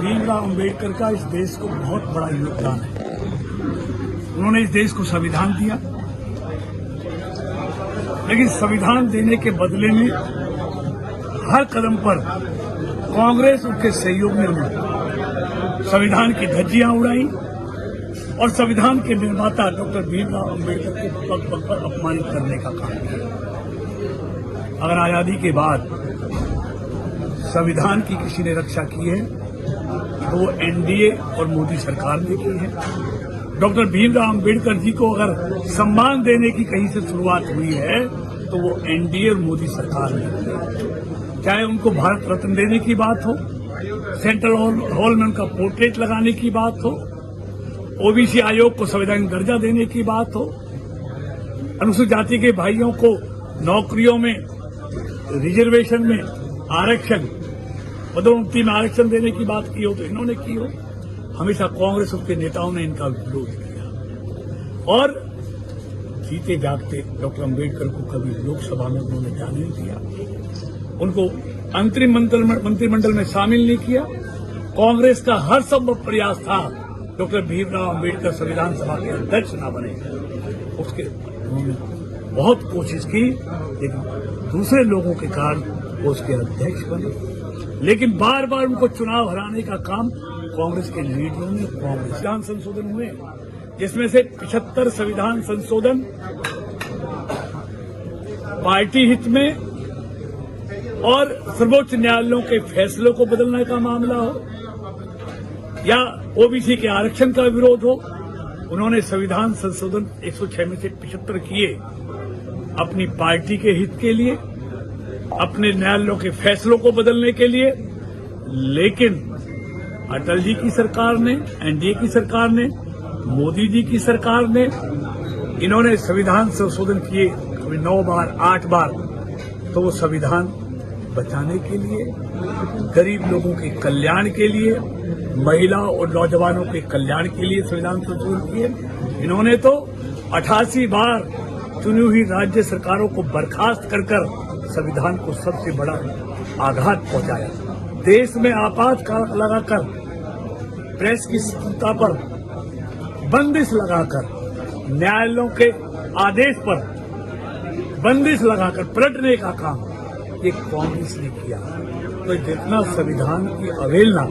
भीमराव अम्बेडकर का इस देश को बहुत बड़ा योगदान है। उन्होंने इस देश को संविधान दिया, लेकिन संविधान देने के बदले में हर कदम पर कांग्रेस उनके सहयोग में उन्होंने संविधान की धज्जियां उड़ाई और संविधान के निर्माता डॉक्टर भीमराव अम्बेडकर को पग पग पर अपमानित करने का काम किया। अगर आजादी के बाद संविधान की किसी ने रक्षा की है तो वो एनडीए और मोदी सरकार ने की है। डॉक्टर भीमराव अम्बेडकर जी को अगर सम्मान देने की कहीं से शुरुआत हुई है तो वो एनडीए और मोदी सरकार ने की है। चाहे उनको भारत रत्न देने की बात हो, सेंट्रल हॉल में उनका पोर्ट्रेट लगाने की बात हो, ओबीसी आयोग को संवैधानिक दर्जा देने की बात हो, अनुसूचित जाति के भाइयों को नौकरियों में रिजर्वेशन में आरक्षण, पदोन्नति में आरक्षण देने की बात की हो तो इन्होंने की हो। हमेशा कांग्रेस के नेताओं ने इनका विरोध किया और जीते जागते डॉक्टर अम्बेडकर को कभी लोकसभा में उन्होंने जाने नहीं दिया, उनको अंतरिम मंत्रिमंडल में शामिल नहीं किया। कांग्रेस का हर संभव प्रयास था डॉक्टर भीमराव अम्बेडकर संविधान सभा के अध्यक्ष न बने, उसके उन्होंने बहुत कोशिश की, लेकिन दूसरे लोगों के कारण वो उसके अध्यक्ष बने। लेकिन बार बार उनको चुनाव हराने का काम कांग्रेस के लीडरों ने, कांग्रेस संविधान संशोधन हुए जिसमें से 75 संविधान संशोधन पार्टी हित में और सर्वोच्च न्यायालयों के फैसलों को बदलने का मामला हो या ओबीसी के आरक्षण का विरोध हो, उन्होंने संविधान संशोधन 106 में से 75 किए अपनी पार्टी के हित के लिए, अपने न्यायालयों के फैसलों को बदलने के लिए। लेकिन अटल जी की सरकार ने, एनडीए की सरकार ने, मोदी जी की सरकार ने, इन्होंने संविधान संशोधन किए कभी 9 बार 8 बार, तो वो संविधान बचाने के लिए, गरीब लोगों के कल्याण के लिए, महिलाओं और नौजवानों के कल्याण के लिए संविधान संशोधन किए। इन्होंने तो 88 बार चुनी हुई राज्य सरकारों को बर्खास्त कर संविधान को सबसे बड़ा आघात पहुंचाया। देश में आपातकाल लगाकर, प्रेस की स्वतंत्रता पर बंदिश लगाकर, न्यायालयों के आदेश पर बंदिश लगाकर पलटने का काम ये कांग्रेस ने किया। तो जितना संविधान की अवहेलना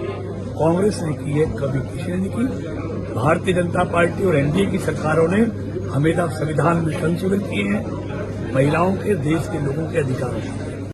कांग्रेस ने की है, कभी किसी ने नहीं की। भारतीय जनता पार्टी और एनडीए की सरकारों ने हमेशा संविधान में संशोधन किए हैं, महिलाओं के, देश के लोगों के अधिकारों